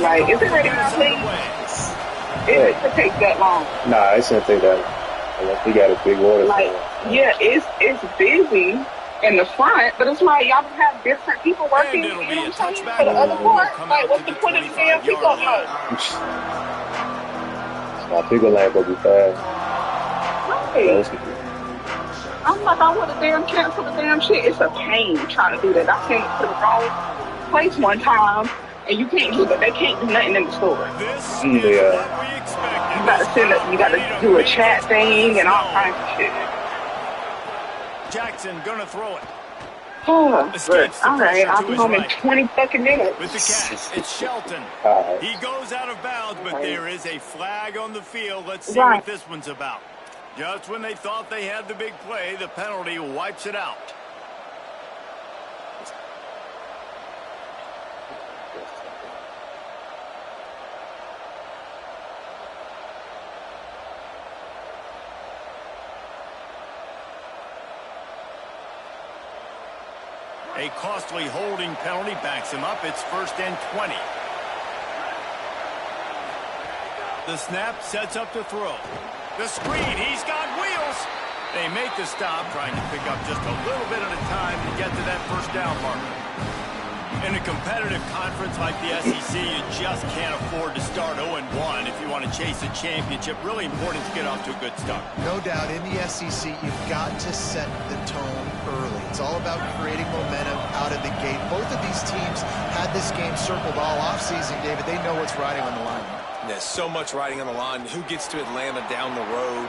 Like, is it ready now, please? It could take that long. Nah, it shouldn't take that long. Unless we got a big order. Like, yeah, it's busy in the front, but it's like y'all have different people working, you know what I'm saying, for the other part. Like, what's the point of the damn pickup line? My pickup line gonna be fast. Right. I'm like, I would have damn canceled the damn shit. It's a pain trying to do that. I came to the wrong place one time, and you can't do that. They can't do nothing in the store. Yeah. You gotta do a chat thing and all kinds of shit. Jackson gonna throw it. Oh, all right, I'll be home in 20 fucking minutes. With the catch, it's Shelton. He goes out of bounds, but there is a flag on the field. Let's see what this one's about. Just when they thought they had the big play, the penalty wipes it out. A costly holding penalty backs him up. It's 1st and 20. The snap sets up the throw. The screen, he's got wheels. They make the stop, trying to pick up just a little bit at a time to get to that first down marker. In a competitive conference like the SEC, you just can't afford to start 0-1 if you want to chase a championship. Really important to get off to a good start. No doubt, in the SEC, you've got to set the tone early. It's all about creating momentum out of the gate. Both of these teams had this game circled all offseason, David. They know what's riding on the line. There's so much riding on the line. Who gets to Atlanta down the road,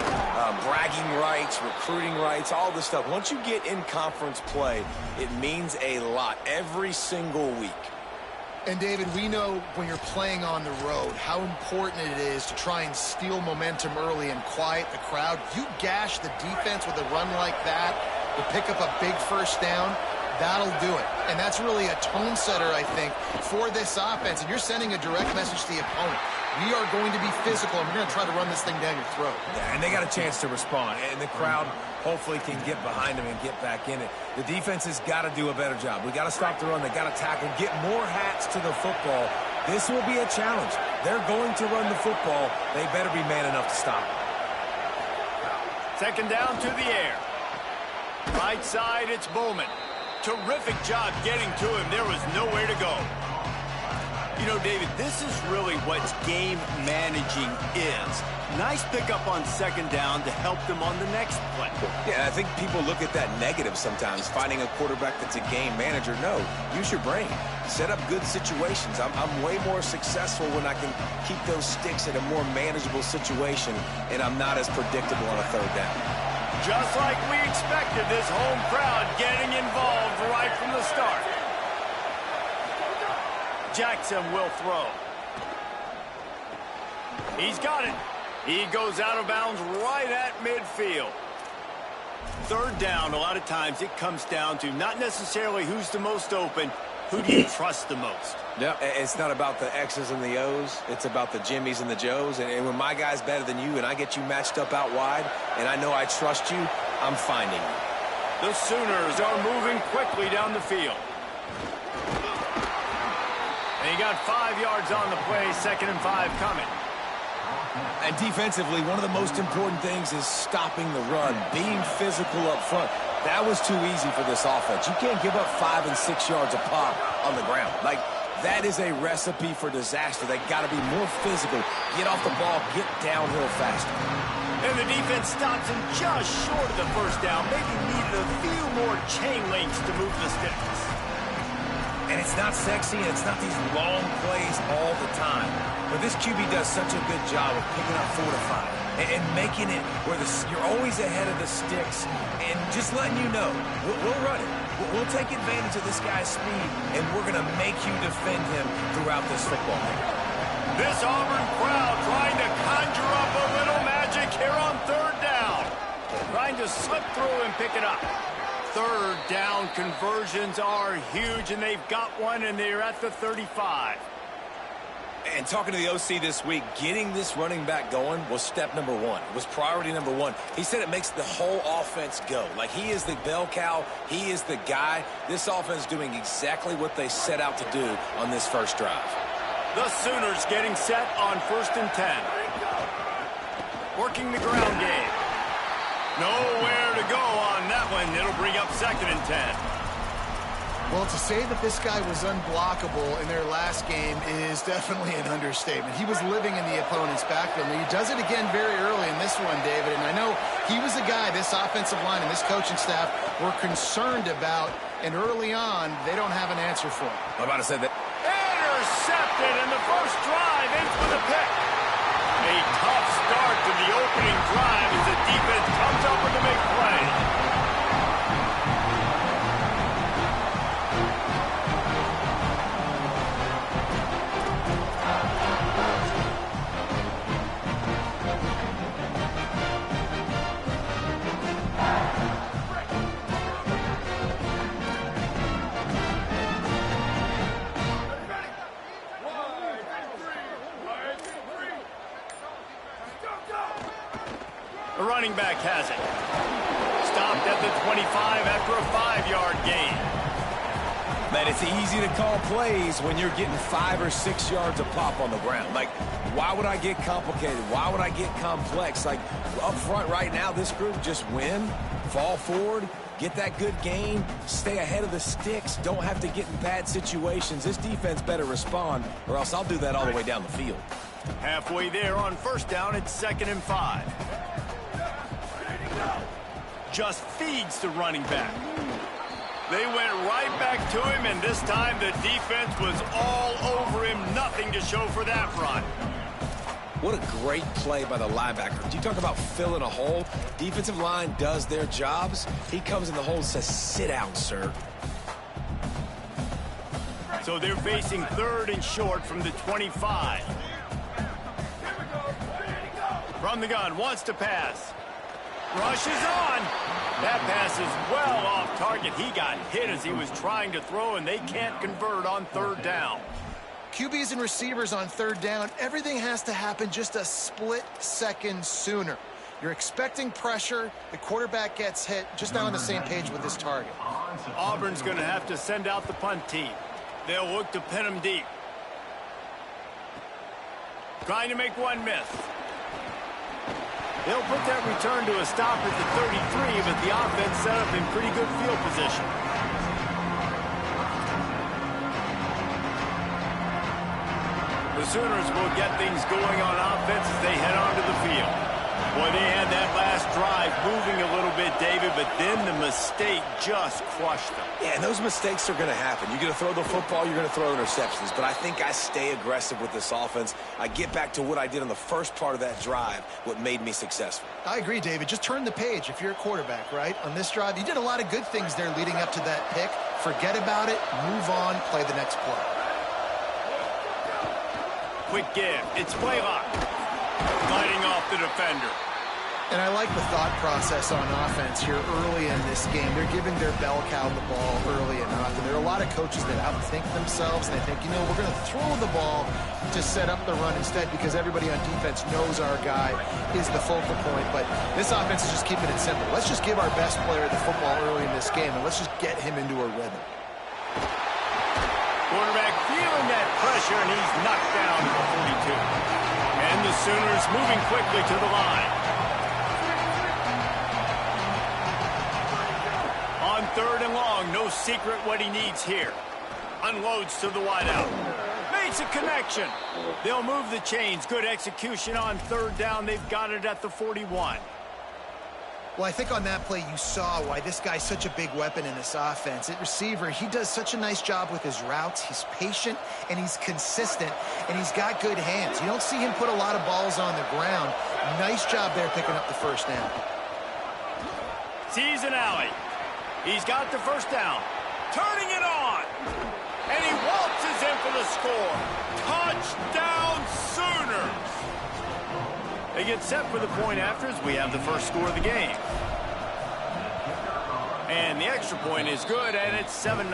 bragging rights, recruiting rights, all this stuff. Once you get in conference play, it means a lot every single week. And, David, we know when you're playing on the road how important it is to try and steal momentum early and quiet the crowd. You gash the defense with a run like that, to pick up a big first down, that'll do it. And that's really a tone setter, I think, for this offense. And you're sending a direct message to the opponent. We are going to be physical, and we're going to try to run this thing down your throat. Yeah, and they got a chance to respond. And the crowd hopefully can get behind them and get back in it. The defense has got to do a better job. We got to stop the run. They got to tackle, get more hats to the football. This will be a challenge. They're going to run the football. They better be man enough to stop it. 2nd down to the air. Right side, it's Bowman. Terrific job getting to him. There was nowhere to go. You know, David, this is really what game managing is. Nice pickup on 2nd down to help them on the next play. Yeah, I think people look at that negative sometimes, finding a quarterback that's a game manager. No, use your brain. Set up good situations. I'm way more successful when I can keep those sticks in a more manageable situation, and I'm not as predictable on a 3rd down. Just like we expected, this home crowd getting involved right from the start. Jackson will throw. He's got it. He goes out of bounds right at midfield. 3rd down, a lot of times it comes down to not necessarily who's the most open, who do you trust the most? Yeah, it's not about the X's and the O's. It's about the Jimmys and the Joes. And when my guy's better than you and I get you matched up out wide and I know I trust you, I'm finding you. The Sooners are moving quickly down the field. And he got 5 yards on the play, 2nd and 5 coming. And defensively, one of the most important things is stopping the run, being physical up front. That was too easy for this offense. You can't give up 5 and 6 yards a pop on the ground. Like, that is a recipe for disaster. They got to be more physical, get off the ball, get downhill faster. And the defense stops him just short of the 1st down. Maybe needed a few more chain links to move the sticks. And it's not sexy, and it's not these long plays all the time. But this QB does such a good job of picking up 4 to 5 and making it where you're always ahead of the sticks and just letting you know, we'll run it. We'll take advantage of this guy's speed, and we're going to make you defend him throughout this football game. This Auburn crowd trying to conjure up a little magic here on 3rd down. Trying to slip through and pick it up. 3rd down conversions are huge, and they've got one, and they're at the 35. And talking to the OC this week, getting this running back going was step number 1. It was priority number 1. He said it makes the whole offense go. Like, he is the bell cow. He is the guy. This offense doing exactly what they set out to do on this first drive. The Sooners getting set on 1st and 10. Working the ground game. Nowhere to go on that one. It'll bring up 2nd and 10. Well, to say that this guy was unblockable in their last game is definitely an understatement. He was living in the opponent's backfield, and he does it again very early in this one, David. And I know he was a guy this offensive line and this coaching staff were concerned about, and early on, they don't have an answer for him. I'm about to say that. Intercepted in the first drive, in for the pick. A tough start to the opening drive as the defense comes up with a big play. The running back has it. Stopped at the 25 after a 5-yard gain. Man, it's easy to call plays when you're getting 5 or 6 yards a pop on the ground. Like, why would I get complicated? Why would I get complex? Like, up front right now, this group just win, fall forward, get that good gain, stay ahead of the sticks, don't have to get in bad situations. This defense better respond, or else I'll do that all the way down the field. Halfway there on 1st down, it's 2nd and 5. Just feeds the running back. They went right back to him, and this time the defense was all over him. Nothing to show for that run. What a great play by the linebacker. You talk about filling a hole. Defensive line does their jobs. He comes in the hole and says, sit down, sir. So they're facing 3rd and short from the 25. From the gun, wants to pass. Rushes on. That pass is well off target. He got hit as he was trying to throw, and they can't convert on 3rd down. QBs and receivers on 3rd down, everything has to happen just a split second sooner. You're expecting pressure. The quarterback gets hit. Just not on the same page with his target. Auburn's going to have to send out the punt team. They'll look to pin him deep. Trying to make one miss. They'll put that return to a stop at the 33, but the offense set up in pretty good field position. The Sooners will get things going on offense as they head onto the field. Boy, they had that last drive moving a little bit, David, but then the mistake just crushed them. Yeah, and those mistakes are going to happen. You're going to throw the football, you're going to throw interceptions. But I think I stay aggressive with this offense. I get back to what I did on the first part of that drive, what made me successful. I agree, David. Just turn the page if you're a quarterback, right? On this drive, you did a lot of good things there leading up to that pick. Forget about it, move on, play the next play. Quick give. It's Blaylock. Fighting off the defender. And I like the thought process on offense here early in this game. They're giving their bell cow the ball early enough. And there are a lot of coaches that outthink themselves. And they think, you know, we're going to throw the ball to set up the run instead because everybody on defense knows our guy is the focal point. But this offense is just keeping it simple. Let's just give our best player the football early in this game, and let's just get him into a rhythm. Quarterback feeling that pressure, and he's knocked down to the 42. And the Sooners moving quickly to the line. On 3rd and long, no secret what he needs here. Unloads to the wideout. Makes a connection. They'll move the chains. Good execution on 3rd down. They've got it at the 41. Well, I think on that play you saw why this guy's such a big weapon in this offense. At receiver, he does such a nice job with his routes. He's patient, and he's consistent, and he's got good hands. You don't see him put a lot of balls on the ground. Nice job there picking up the first down. Sees an alley. He's got the first down. Turning it on. And he waltzes in for the score. Touchdown Sooners. They get set for the point after as we have the first score of the game. And the extra point is good, and it's 7-0.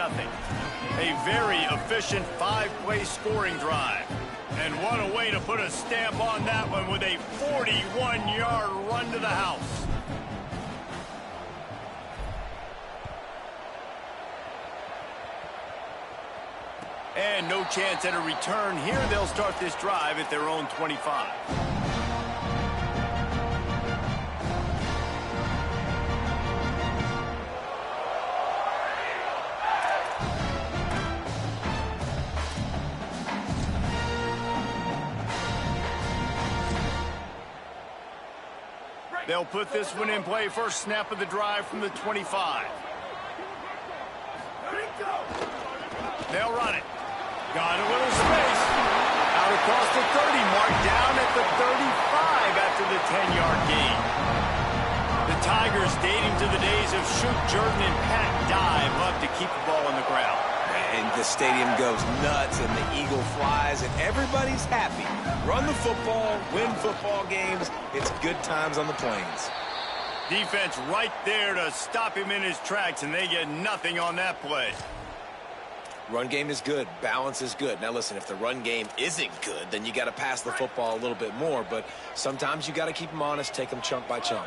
A very efficient 5-play scoring drive. And what a way to put a stamp on that one with a 41-yard run to the house. And no chance at a return here. They'll start this drive at their own 25. They'll put this one in play. First snap of the drive from the 25. They'll run it. Got a little space. Out across the 30 mark, down at the 35 after the 10-yard gain. The Tigers, dating to the days of Shoot, Jordan, and Pat Dye, love to keep the ball on the ground. And the stadium goes nuts, and the eagle flies, and everybody's happy. Run the football, win football games. It's good times on the plains. Defense right there to stop him in his tracks, and they get nothing on that play. Run game is good. Balance is good. Now, listen, if the run game isn't good, then you got to pass the football a little bit more. But sometimes you got to keep them honest, take them chunk by chunk.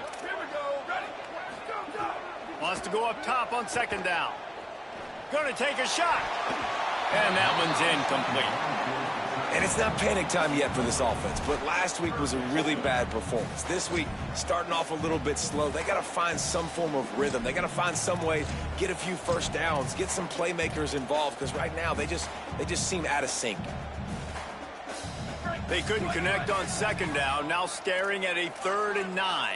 Wants to go up top on second down. Going to take a shot. And that one's incomplete. And it's not panic time yet for this offense, but last week was a really bad performance. This week, starting off a little bit slow. They got to find some form of rhythm. They got to find some way, get a few first downs, get some playmakers involved, because right now they just seem out of sync. They couldn't connect on second down, now staring at a 3rd and 9.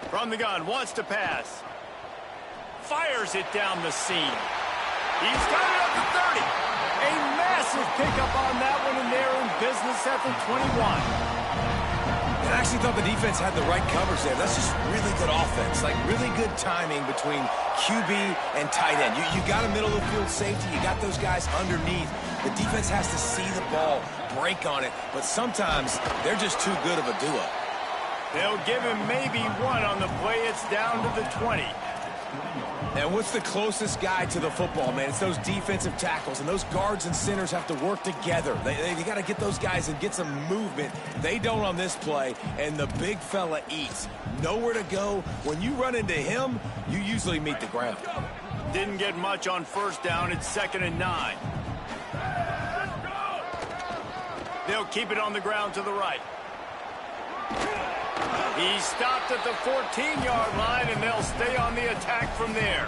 From the gun, wants to pass. Fires it down the seam. He's got it up to 30. A massive pickup on that one, and they're in business at the 21. I actually thought the defense had the right coverage there. That's just really good offense, like really good timing between QB and tight end. You got a middle of the field safety. You got those guys underneath. The defense has to see the ball, break on it, but sometimes they're just too good of a duo. They'll give him maybe one on the play. It's down to the 20. And what's the closest guy to the football, man? It's those defensive tackles, and those guards and centers have to work together. They got to get those guys and get some movement. They don't on this play, and the big fella eats. Nowhere to go. When you run into him, you usually meet the ground. Didn't get much on first down. It's 2nd and 9. They'll keep it on the ground to the right. He stopped at the 14-yard line, and they'll stay on the attack from there.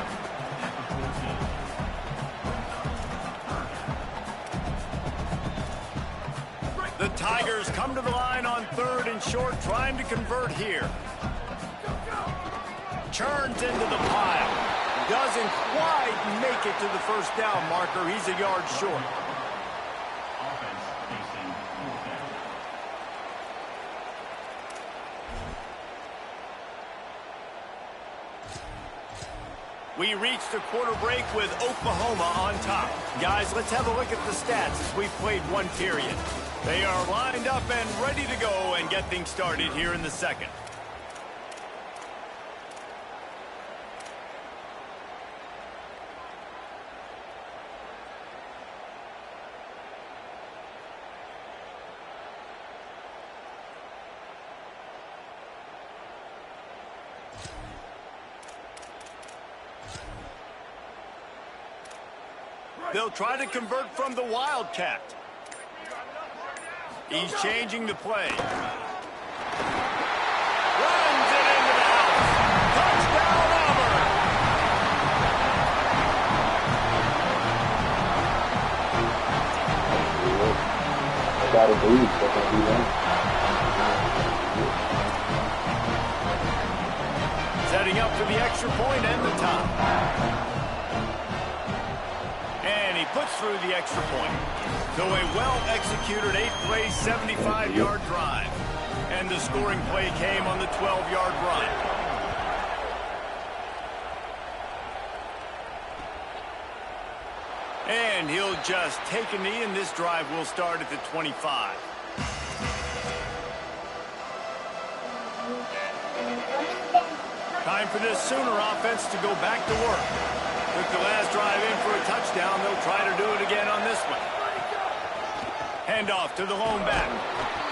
The Tigers come to the line on 3rd and short, trying to convert here. Churns into the pile. Doesn't quite make it to the first down marker. He's a yard short. We reached the quarter break with Oklahoma on top. Guys, let's have a look at the stats as we've played one period. They are lined up and ready to go and get things started here in the second. They'll try to convert from the Wildcat. He's changing the play. Runs it into the house. Touchdown, Auburn. I gotta believe they're gonna do that. Setting up for the extra point and the top. And he puts through the extra point. So a well-executed 8-play, 75-yard drive. And the scoring play came on the 12-yard run. And he'll just take a knee, and this drive will start at the 25. Time for this Sooner offense to go back to work. Took the last drive in for a touchdown. They'll try to do it again on this one. Handoff to the lone back.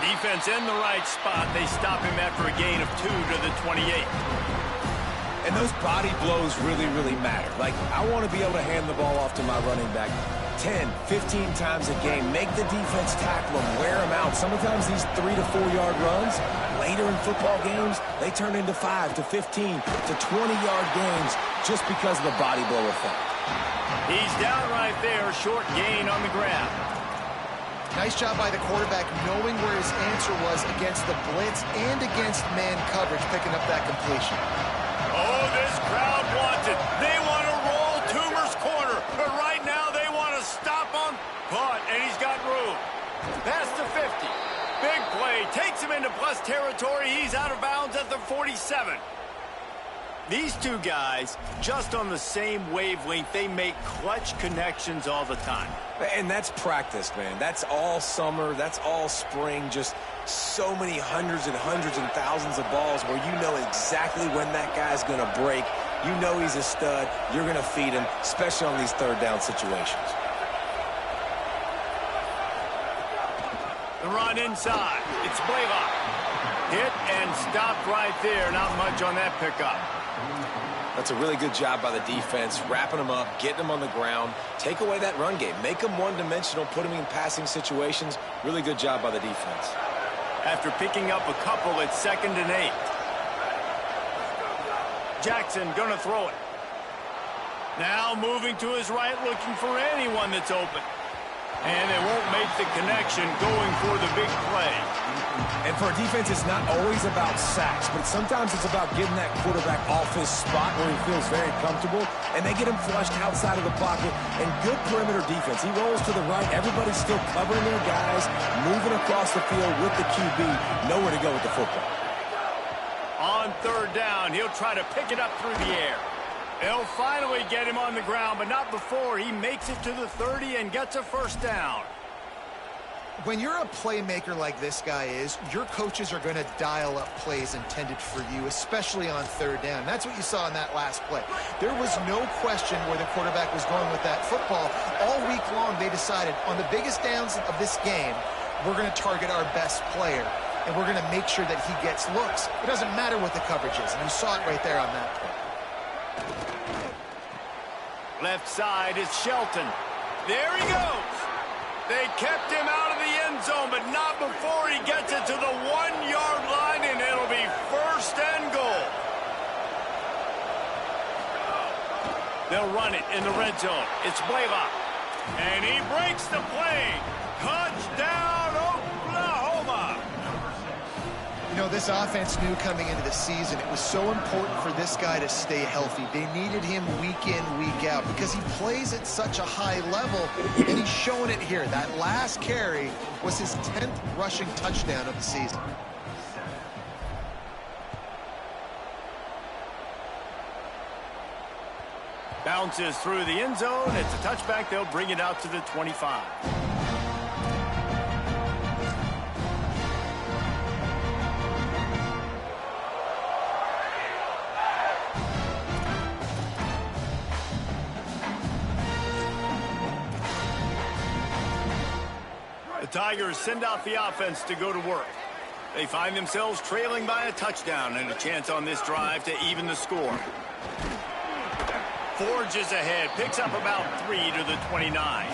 Defense in the right spot. They stop him after a gain of 2 to the 28. And those body blows really, really matter. Like, I want to be able to hand the ball off to my running back 10, 15 times a game. Make the defense tackle them, wear them out. Sometimes these 3 to 4 yard runs, later in football games, they turn into 5 to 15 to 20-yard games just because of the body blow effect. He's down right there, short gain on the grab. Nice job by the quarterback knowing where his answer was against the blitz and against man coverage, picking up that completion. Oh, this crowd wants it. They want to roll Toomer's corner, but right now they want to stop him. Caught, and he's got room. Past the 50. Big play. Takes him into plus territory. He's out of bounds at the 47. These two guys, just on the same wavelength, they make clutch connections all the time. And that's practice, man. That's all summer. That's all spring. Just so many hundreds and thousands of balls where you know exactly when that guy's going to break. You know he's a stud. You're going to feed him, especially on these third down situations. The run inside. It's Blaylock. Hit and stopped right there. Not much on that pickup. That's a really good job by the defense, wrapping them up, getting them on the ground. Take away that run game. Make them one-dimensional, put them in passing situations. Really good job by the defense. After picking up a couple, it's 2nd and 8. Jackson gonna throw it. Now moving to his right, looking for anyone that's open. And they won't make the connection, going for the big play. And for a defense, it's not always about sacks, but sometimes it's about getting that quarterback off his spot where he feels very comfortable, and they get him flushed outside of the pocket. And good perimeter defense. He rolls to the right. Everybody's still covering their guys, moving across the field with the QB. Nowhere to go with the football. On 3rd down, he'll try to pick it up through the air. They'll finally get him on the ground, but not before he makes it to the 30 and gets a 1st down. When you're a playmaker like this guy is, your coaches are going to dial up plays intended for you, especially on 3rd down. That's what you saw in that last play. There was no question where the quarterback was going with that football. All week long, they decided on the biggest downs of this game, we're going to target our best player, and we're going to make sure that he gets looks. It doesn't matter what the coverage is, and you saw it right there on that play. Left side is Shelton. There he goes. They kept him out of the end zone, but not before he gets it to the 1-yard line, and it'll be 1st and goal. They'll run it in the red zone. It's Blaylock. And he breaks the play. Touchdown, Oklahoma. You know, this offense knew coming into the season it was so important for this guy to stay healthy. They needed him week in, week out because he plays at such a high level, and he's showing it here. That last carry was his 10th rushing touchdown of the season. Bounces through the end zone. It's a touchback. They'll bring it out to the 25. The Tigers send out the offense to go to work. They find themselves trailing by a touchdown and a chance on this drive to even the score. Forges ahead, picks up about 3 to the 29.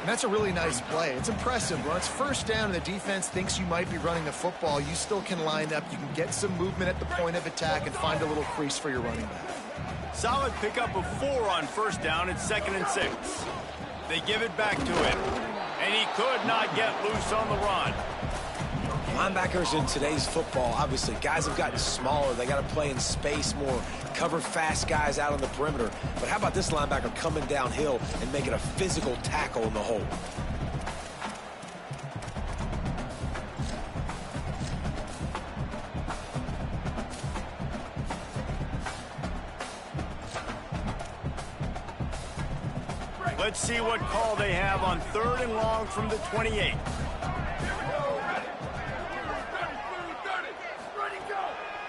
And that's a really nice play. It's impressive. When it's 1st down and the defense thinks you might be running the football, you still can line up. You can get some movement at the point of attack and find a little crease for your running back. Solid pickup of 4 on 1st down. It's 2nd and 6. They give it back to him, and he could not get loose on the run. Linebackers in today's football, obviously, guys have gotten smaller. They got to play in space more, cover fast guys out on the perimeter. But how about this linebacker coming downhill and making a physical tackle in the hole? Let's see what call they have on 3rd and long from the 28.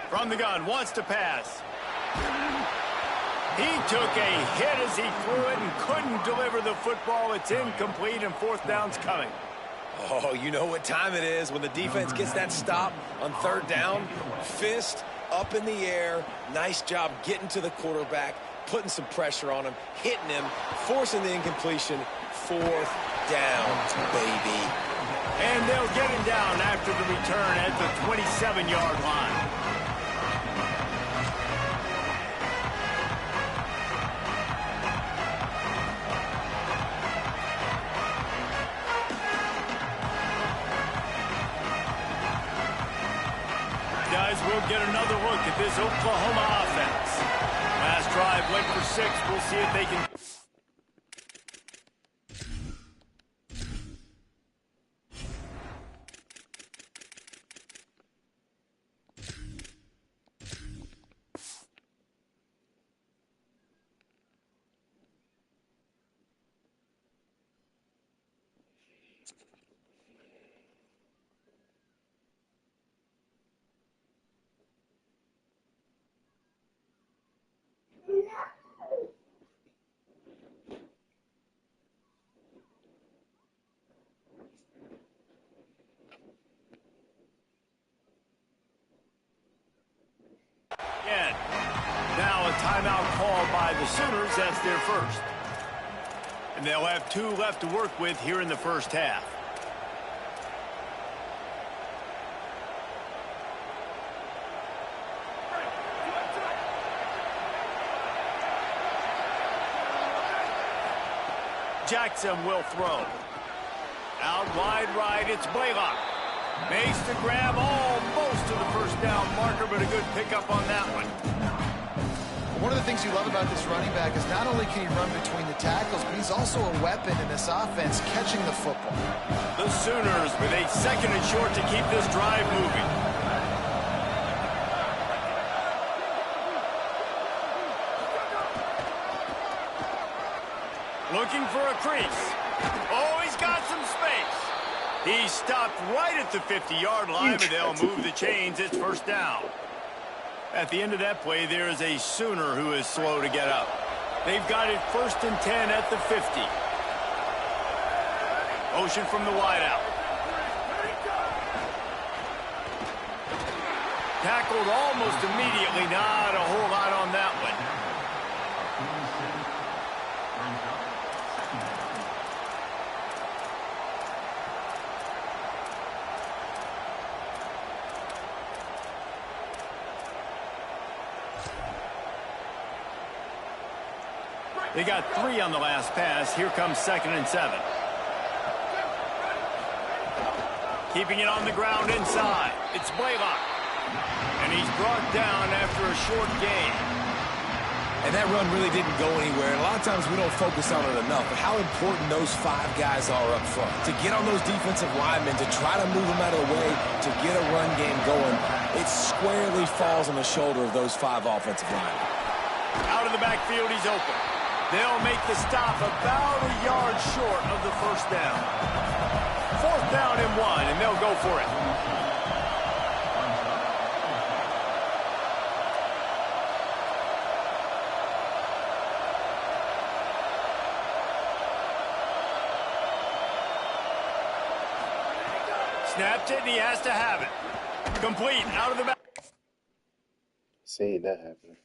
From the gun, wants to pass. He took a hit as he threw it and couldn't deliver the football. It's incomplete, and 4th down's coming. Oh, you know what time it is when the defense gets that stop on 3rd down. Fist up in the air. Nice job getting to the quarterback, putting some pressure on him, hitting him, forcing the incompletion. 4th down, baby. And they'll get him down after the return at the 27-yard line. Guys, we'll get another look at this Oklahoma offense. Last drive went for 6. We'll see if they can... Again. Now a timeout called by the Sooners. That's their first. And they'll have 2 left to work with here in the first half. Jackson will throw. Out wide right, it's Blaylock. Makes the grab almost to the first down marker, but a good pickup on that one. One of the things you love about this running back is not only can he run between the tackles, but he's also a weapon in this offense, catching the football. The Sooners with a 2nd and short to keep this drive moving. Looking for a crease. Oh, he's got some space. He stopped right at the 50-yard line, but they'll move the chains. It's first down. At the end of that play, there is a Sooner who is slow to get up. They've got it 1st and 10 at the 50. Motion from the wideout. Tackled almost immediately. Not a whole lot on that one. They got 3 on the last pass. Here comes 2nd and 7. Keeping it on the ground inside. It's Blaylock. And he's brought down after a short gain. And that run really didn't go anywhere. And a lot of times we don't focus on it enough, but how important those 5 guys are up front. To get on those defensive linemen, to try to move them out of the way, to get a run game going, it squarely falls on the shoulder of those 5 offensive linemen. Out of the backfield, he's open. They'll make the stop about a yard short of the first down. 4th down and 1, and they'll go for it. Snapped it, and he has to have it. Complete, out of the back. See that happening.